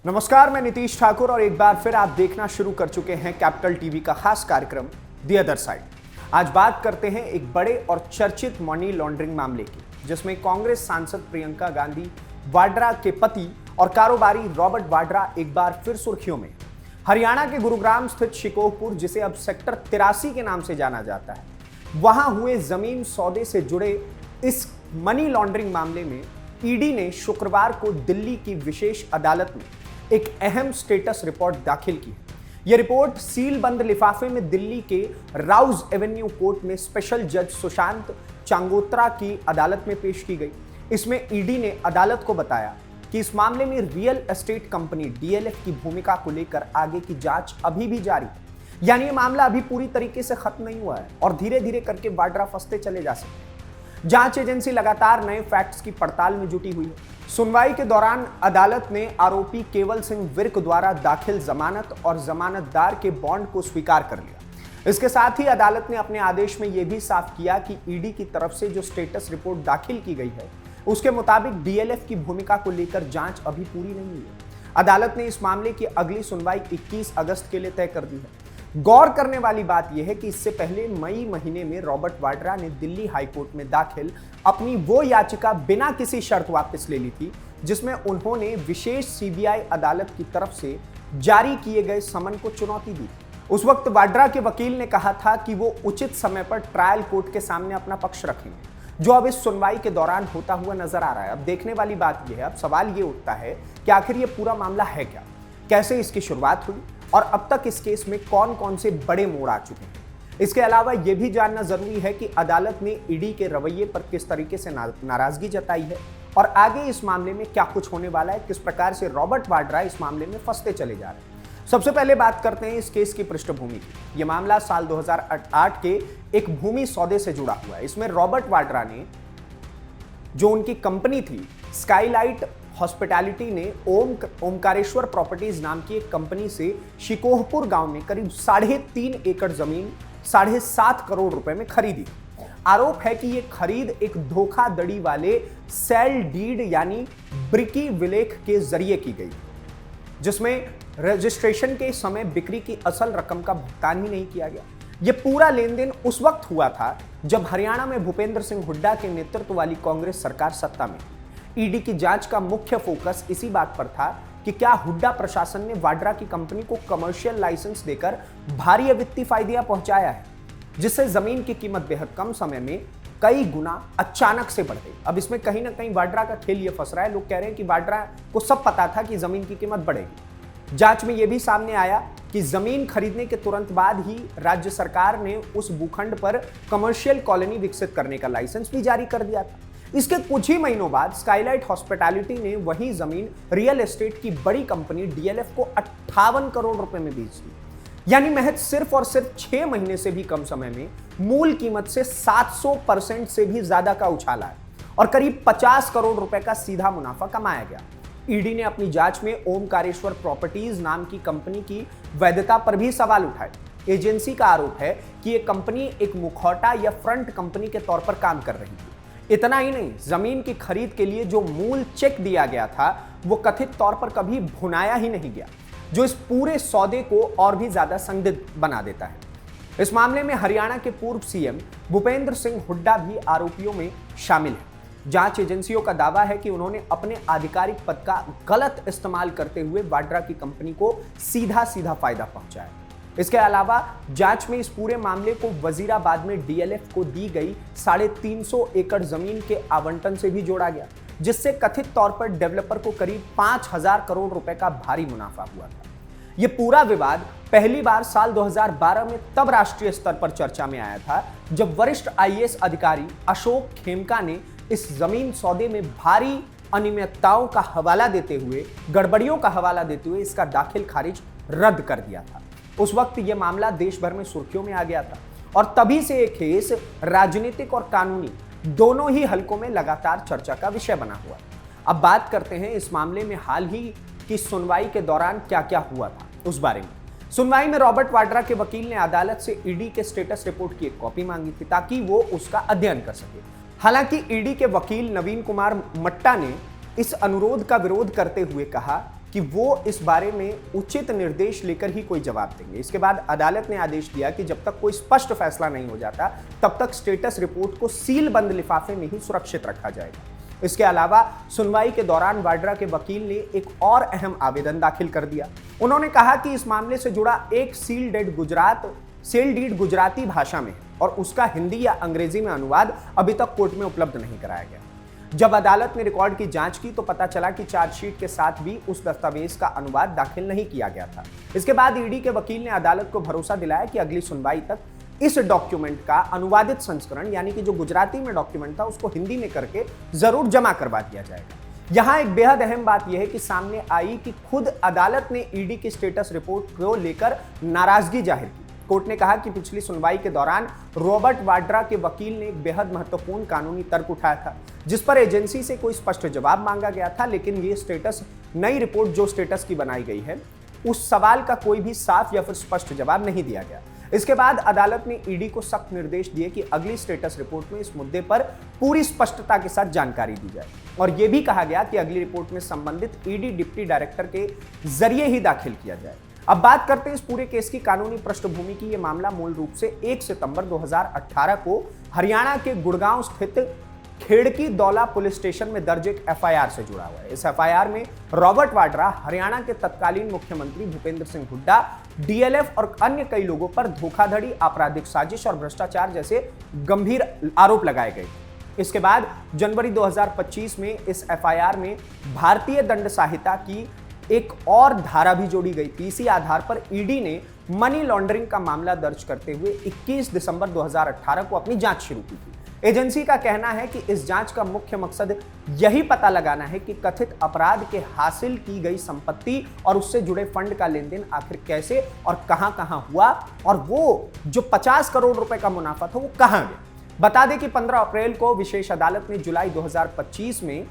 नमस्कार, मैं नीतीश ठाकुर और एक बार फिर आप देखना शुरू कर चुके हैं कैपिटल टीवी का खास कार्यक्रम द अदर साइड। आज बात करते हैं एक बड़े और चर्चित मनी लॉन्ड्रिंग मामले की, जिसमें कांग्रेस सांसद प्रियंका गांधी वाड्रा के पति और कारोबारी रॉबर्ट वाड्रा एक बार फिर सुर्खियों में। हरियाणा के गुरुग्राम स्थित शिकोहपुर, जिसे अब सेक्टर 83 के नाम से जाना जाता है, वहां हुए जमीन सौदे से जुड़े इस मनी लॉन्ड्रिंग मामले में ईडी ने शुक्रवार को दिल्ली की विशेष अदालत में एक अहम स्टेटस रिपोर्ट दाखिल की। यह रिपोर्ट सील बंद लिफाफे में दिल्ली के राउज एवेन्यू कोर्ट में स्पेशल जज सुशांत चांगोत्रा की अदालत में पेश की गई। इसमें ईडी ने अदालत को बताया कि इस मामले में रियल एस्टेट कंपनी डीएलएफ की भूमिका को लेकर आगे की जांच अभी भी जारी है। यानी ये मामला अभी पूरी तरीके से खत्म नहीं हुआ है और धीरे धीरे करके वाड्रा फंसते चले जा सकते हैं। जांच एजेंसी लगातार नए फैक्ट्स की पड़ताल में जुटी हुई है। सुनवाई के दौरान अदालत ने आरोपी केवल सिंह विर्क द्वारा दाखिल जमानत और जमानतदार के बॉन्ड को स्वीकार कर लिया। इसके साथ ही अदालत ने अपने आदेश में यह भी साफ किया कि ईडी की तरफ से जो स्टेटस रिपोर्ट दाखिल की गई है, उसके मुताबिक डीएलएफ की भूमिका को लेकर जांच अभी पूरी नहीं हुई है। अदालत ने इस मामले की अगली सुनवाई 21 अगस्त के लिए तय कर दी है। गौर करने वाली बात यह है कि इससे पहले मई महीने में रॉबर्ट वाड्रा ने दिल्ली हाईकोर्ट में दाखिल अपनी वो याचिका बिना किसी शर्त वापस ले ली थी, जिसमें उन्होंने विशेष सीबीआई अदालत की तरफ से जारी किए गए समन को चुनौती दी। उस वक्त वाड्रा के वकील ने कहा था कि वो उचित समय पर ट्रायल कोर्ट के सामने अपना पक्ष रखेंगे, जो अब इस सुनवाई के दौरान होता हुआ नजर आ रहा है। अब देखने वाली बात यह है, अब सवाल ये उठता है कि आखिर ये पूरा मामला है क्या, कैसे इसकी शुरुआत हुई और अब तक इस केस में कौन कौन से बड़े मोड़ आ चुके हैं। इसके अलावा यह भी जानना जरूरी है कि अदालत ने ईडी के रवैये पर किस तरीके से नाराजगी जताई है और आगे इस मामले में क्या कुछ होने वाला है, किस प्रकार से रॉबर्ट वाड्रा इस मामले में फंसते चले जा रहे हैं। सबसे पहले बात करते हैं इस केस की पृष्ठभूमि की। यह मामला साल 2008 के एक भूमि सौदे से जुड़ा हुआ है। इसमें रॉबर्ट वाड्रा ने, जो उनकी कंपनी थी स्काईलाइट हॉस्पिटैलिटी, ने ओमकारेश्वर प्रॉपर्टीज नाम की एक कंपनी से शिकोहपुर गांव में करीब 3.5 एकड़ जमीन 7.5 करोड़ रुपए में खरीदी। आरोप है कि यह खरीद एक धोखाधड़ी वाले सेल डीड यानी ब्रिकी विलेख के जरिए की गई, जिसमें रजिस्ट्रेशन के समय बिक्री की असल रकम का भुगतान ही नहीं किया गया। यह पूरा लेन देन उस वक्त हुआ था जब हरियाणा में भूपेंद्र सिंह हुड्डा के नेतृत्व वाली कांग्रेस सरकार सत्ता में। ईडी की जांच का मुख्य फोकस इसी बात पर था कि क्या हुड्डा प्रशासन ने वाड्रा की कंपनी को कमर्शियल लाइसेंस देकर भारी वित्तीय फायदा पहुंचाया है, जिससे जमीन की कीमत बेहद कम समय में कई गुना अचानक से बढ़ गई। अब इसमें कहीं ना कहीं वाड्रा का खेल ये फंस रहा है। लोग कह रहे हैं कि वाड्रा को सब पता था कि जमीन की कीमत बढ़ेगी। जांच में यह भी सामने आया कि जमीन खरीदने के तुरंत बाद ही राज्य सरकार ने उस भूखंड पर कमर्शियल कॉलोनी विकसित करने का लाइसेंस भी जारी कर दिया था। इसके कुछ ही महीनों बाद स्काईलाइट हॉस्पिटैलिटी ने वही जमीन रियल एस्टेट की बड़ी कंपनी डीएलएफ को 58 करोड़ रुपए में बेच दी। यानी महज सिर्फ और सिर्फ 6 महीने से भी कम समय में मूल कीमत से 700% से भी ज्यादा का उछाला है और करीब 50 करोड़ रुपए का सीधा मुनाफा कमाया गया। ईडी ने अपनी जांच में ओमकारेश्वर प्रॉपर्टीज नाम की कंपनी की वैधता पर भी सवाल उठाए। एजेंसी का आरोप है कि यह कंपनी एक मुखौटा या फ्रंट कंपनी के तौर पर काम कर रही थी। इतना ही नहीं, जमीन की खरीद के लिए जो मूल चेक दिया गया था वो कथित तौर पर कभी भुनाया ही नहीं गया, जो इस पूरे सौदे को और भी ज्यादा संदिग्ध बना देता है। इस मामले में हरियाणा के पूर्व सीएम भूपेंद्र सिंह हुड्डा भी आरोपियों में शामिल है। जांच एजेंसियों का दावा है कि उन्होंने अपने आधिकारिक पद का गलत इस्तेमाल करते हुए वाड्रा की कंपनी को सीधा फायदा पहुंचाया। इसके अलावा जांच में इस पूरे मामले को वजीराबाद में डीएलएफ को दी गई 350 एकड़ जमीन के आवंटन से भी जोड़ा गया, जिससे कथित तौर पर डेवलपर को करीब 5000 करोड़ रुपए का भारी मुनाफा हुआ था। यह पूरा विवाद पहली बार साल 2012 में तब राष्ट्रीय स्तर पर चर्चा में आया था, जब वरिष्ठ आईएएस अधिकारी अशोक खेमका ने इस जमीन सौदे में भारी अनियमितताओं का हवाला देते हुए, गड़बड़ियों का हवाला देते हुए इसका दाखिल खारिज रद्द कर दिया था। उस वक्त यह मामला देश भर में सुर्खियों में आ गया था और तभी से यह केस राजनीतिक और कानूनी दोनों ही हलकों में लगातार चर्चा का विषय बना हुआ। अब बात करते हैं इस मामले में हाल ही की सुनवाई के दौरान क्या क्या हुआ था उस बारे में। सुनवाई में रॉबर्ट वाड्रा के वकील ने अदालत से ईडी के स्टेटस रिपोर्ट की एक कॉपी मांगी थी ताकि वो उसका अध्ययन कर सके। हालांकि ईडी के वकील नवीन कुमार मट्टा ने इस अनुरोध का विरोध करते हुए कहा कि वो इस बारे में उचित निर्देश लेकर ही कोई जवाब देंगे। इसके बाद अदालत ने आदेश दिया कि जब तक कोई स्पष्ट फैसला नहीं हो जाता तब तक स्टेटस रिपोर्ट को सील बंद लिफाफे में ही सुरक्षित रखा जाएगा। इसके अलावा सुनवाई के दौरान वाड्रा के वकील ने एक और अहम आवेदन दाखिल कर दिया। उन्होंने कहा कि इस मामले से जुड़ा एक सील डीड गुजराती भाषा में और उसका हिंदी या अंग्रेजी में अनुवाद अभी तक कोर्ट में उपलब्ध नहीं कराया गया। जब अदालत ने रिकॉर्ड की जांच की तो पता चला कि चार्जशीट के साथ भी उस दस्तावेज का अनुवाद दाखिल नहीं किया गया था। इसके बाद ईडी के वकील ने अदालत को भरोसा दिलाया कि अगली सुनवाई तक इस डॉक्यूमेंट का अनुवादित संस्करण यानी कि जो गुजराती में डॉक्यूमेंट था उसको हिंदी में करके जरूर जमा करवा दिया जाएगा। यहां एक बेहद अहम बात यह है कि सामने आई कि खुद अदालत ने ईडी की स्टेटस रिपोर्ट को लेकर नाराजगी जाहिर की। कोर्ट ने कहा कि पिछली सुनवाई के दौरान रॉबर्ट वाड्रा के वकील ने एक बेहद महत्वपूर्ण कानूनी तर्क उठाया था जिस पर एजेंसी से कोई स्पष्ट जवाब मांगा गया था, लेकिन ये स्टेटस नई रिपोर्ट जो स्टेटस की बनाई गई है उस सवाल का कोई भी साफ या फिर स्पष्ट जवाब नहीं दिया गया। इसके बाद अदालत ने ईडी को सख्त निर्देश दिए कि अगली स्टेटस रिपोर्ट में इस मुद्दे पर पूरी स्पष्टता के साथ जानकारी दी जाए और यह भी कहा गया कि अगली रिपोर्ट में संबंधित ईडी डिप्टी डायरेक्टर के जरिए ही दाखिल किया जाए। अब बात करते हैं इस पूरे केस की कानूनी पृष्ठभूमि की। यह मामला मूल रूप से 1 सितंबर 2018 को हरियाणा के गुड़गांव स्थित खेड़की दौला पुलिस स्टेशन में दर्ज एक एफआईआर से जुड़ा हुआ है। इस एफआईआर में रॉबर्ट वाड्रा हरियाणा के तत्कालीन मुख्यमंत्री भूपेंद्र सिंह हुड्डा, डीएलएफ और अन्य कई लोगों पर धोखाधड़ी, आपराधिक साजिश और भ्रष्टाचार जैसे गंभीर आरोप लगाए गए। इसके बाद जनवरी 2025 में इस एफआईआर में भारतीय दंड संहिता की एक और धारा भी जोड़ी गई थी। इसी आधार पर ईडी ने मनी लॉन्ड्रिंग का मामला दर्ज करते हुए 21 दिसंबर 2018 को अपनी जांच शुरू की थी। एजेंसी का कहना है कि इस जांच का मुख्य मकसद यही पता लगाना है कि कथित अपराध के हासिल की गई संपत्ति और उससे जुड़े फंड का लेन देन आखिर कैसे और कहां हुआ और वो जो 50 करोड़ रुपए का मुनाफा था वो कहां गया। बता दें कि 15 अप्रैल को विशेष अदालत ने जुलाई 2025 में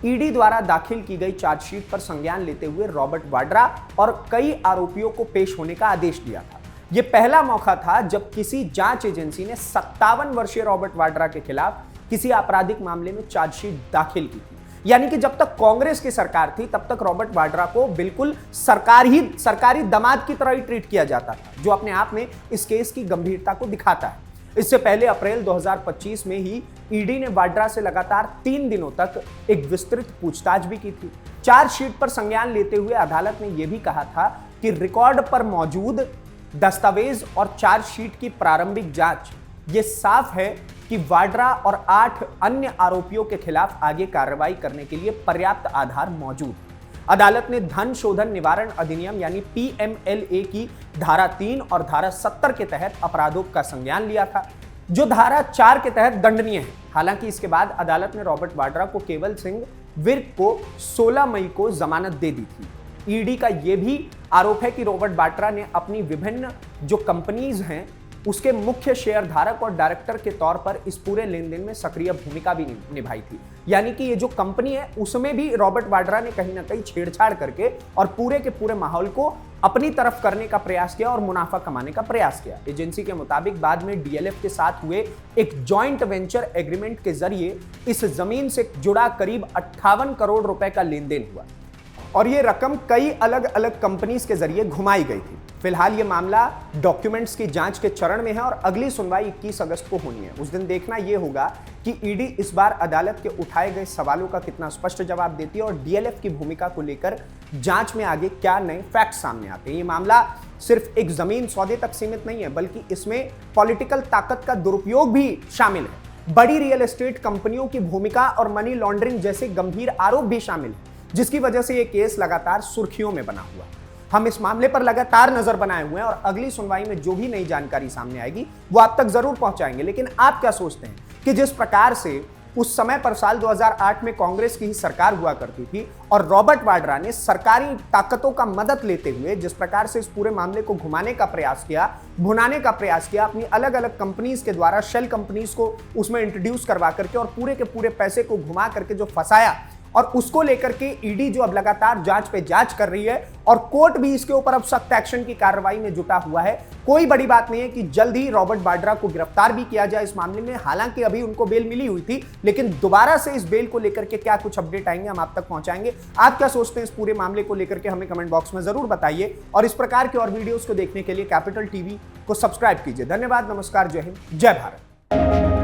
ईडी द्वारा दाखिल की गई चार्जशीट पर संज्ञान लेते हुए रॉबर्ट वाड्रा और कई आरोपियों को पेश होने का आदेश दिया था। यह पहला मौका था जब किसी जांच एजेंसी ने 57 वर्षीय रॉबर्ट वाड्रा के खिलाफ किसी आपराधिक मामले में चार्जशीट दाखिल की थी। यानी कि जब तक कांग्रेस की सरकार थी तब तक रॉबर्ट वाड्रा को बिल्कुल सरकारी दामाद की तरह ही ट्रीट किया जाता था, जो अपने आप में इस केस की गंभीरता को दिखाता है। इससे पहले अप्रैल 2025 में ही ईडी ने वाड्रा से लगातार 3 दिनों तक एक विस्तृत पूछताछ भी की थी। चार्जशीट पर संज्ञान लेते हुए अदालत ने यह भी कहा था कि रिकॉर्ड पर मौजूद दस्तावेज और चार्जशीट की प्रारंभिक जांच ये साफ है कि वाड्रा और 8 अन्य आरोपियों के खिलाफ आगे कार्रवाई करने के लिए पर्याप्त आधार मौजूद है। अदालत ने धन शोधन निवारण अधिनियम यानी पीएमएलए की धारा 3 और धारा 70 के तहत अपराधों का संज्ञान लिया था, जो धारा 4 के तहत दंडनीय है। हालांकि इसके बाद अदालत ने रॉबर्ट वाड्रा को केवल सिंह विर्क को 16 मई को जमानत दे दी थी। ईडी का यह भी आरोप है कि रॉबर्ट वाड्रा ने अपनी विभिन्न जो कंपनीज हैं उसके मुख्य शेयर धारक और डायरेक्टर के तौर पर इस पूरे लेन देन में सक्रिय भूमिका भी निभाई थी। यानी कि ये जो कंपनी है उसमें भी रॉबर्ट वाड्रा ने कहीं ना कहीं छेड़छाड़ करके और पूरे के पूरे माहौल को अपनी तरफ करने का प्रयास किया और मुनाफा कमाने का प्रयास किया। एजेंसी के मुताबिक बाद में डीएलएफ के साथ हुए एक जॉइंट वेंचर एग्रीमेंट के जरिए इस जमीन से जुड़ा करीब 58 करोड़ रुपए का लेन देन हुआ और ये रकम कई अलग अलग कंपनीज के जरिए घुमाई गई थी। फिलहाल ये मामला डॉक्यूमेंट्स की जांच के चरण में है और अगली सुनवाई 21 अगस्त को होनी है। उस दिन देखना यह होगा कि ईडी इस बार अदालत के उठाए गए सवालों का कितना स्पष्ट जवाब देती है और डीएलएफ की भूमिका को लेकर जांच में आगे क्या नए फैक्ट्स सामने आते हैं। ये मामला सिर्फ एक जमीन सौदे तक सीमित नहीं है, बल्कि इसमें पॉलिटिकल ताकत का दुरुपयोग भी शामिल है। बड़ी रियल एस्टेट कंपनियों की भूमिका और मनी लॉन्ड्रिंग जैसे गंभीर आरोप भी शामिल है, जिसकी वजह से यह केस लगातार सुर्खियों में बना हुआ है। हम इस मामले पर लगातार नजर बनाए हुए हैं और अगली सुनवाई में जो भी नई जानकारी सामने आएगी वो आप तक जरूर पहुंचाएंगे। लेकिन आप क्या सोचते हैं कि जिस प्रकार से उस समय पर साल 2008 में कांग्रेस की ही सरकार हुआ करती थी और रॉबर्ट वाड्रा ने सरकारी ताकतों का मदद लेते हुए जिस प्रकार से इस पूरे मामले को घुमाने का प्रयास किया, भुनाने का प्रयास किया, अपनी अलग अलग कंपनीज के द्वारा शेल कंपनीज को उसमें इंट्रोड्यूस करवा करके और पूरे के पूरे पैसे को घुमा करके जो फंसाया और उसको लेकर के ईडी जो अब लगातार जांच पे जांच कर रही है और कोर्ट भी इसके ऊपर अब सख्त एक्शन की कार्रवाई में जुटा हुआ है। कोई बड़ी बात नहीं है कि जल्द ही रॉबर्ट वाड्रा को गिरफ्तार भी किया जाए इस मामले में। हालांकि अभी उनको बेल मिली हुई थी, लेकिन दोबारा से इस बेल को लेकर के क्या कुछ अपडेट आएंगे हम आप तक पहुंचाएंगे। आप क्या सोचते हैं इस पूरे मामले को लेकर के हमें कमेंट बॉक्स में जरूर बताइए और इस प्रकार के और वीडियोस को देखने के लिए कैपिटल टीवी को सब्सक्राइब कीजिए। धन्यवाद, नमस्कार, जय हिंद, जय भारत।